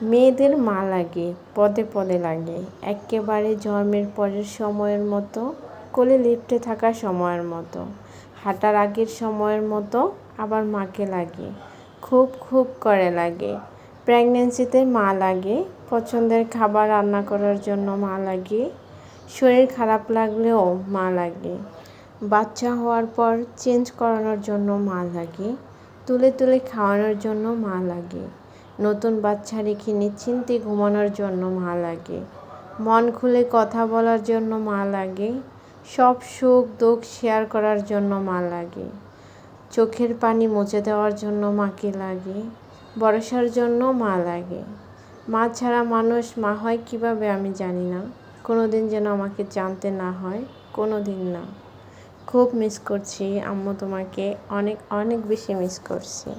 মেয়েদের মা লাগে, পদে পদে লাগে, এক্কেবারে জন্মের পরের সময়ের মতো, কোলে লিপ্টে থাকা সময়ের মতো, হাঁটার আগের সময়ের মতো। আবার মাকে লাগে, খুব খুব করে লাগে। প্রেগন্যান্সিতে মা লাগে, পছন্দের খাবার রান্না করার জন্য মা লাগে, শরীর খারাপ লাগলেও মা লাগে, বাচ্চা হওয়ার পর চেঞ্জ করানোর জন্য মা লাগে, তুলে তুলে খাওয়ানোর জন্য মা লাগে, নতুন বাচ্চা রেখে নিশ্চিন্তে ঘুমানোর জন্য মা লাগে, মন খুলে কথা বলার জন্য মা লাগে, সব সুখ দুঃখ শেয়ার করার জন্য মা লাগে, চোখের পানি মুছে দেওয়ার জন্য মাকে লাগে, ভরসার জন্য মা লাগে। মা ছাড়া মানুষ মা হয় কিভাবে আমি জানি না। কোনো দিন যেন আমাকে জানতে না হয়, কোনো দিন না। খুব মিস করছি আম্মু, তোমাকে অনেক অনেক বেশি মিস করছি।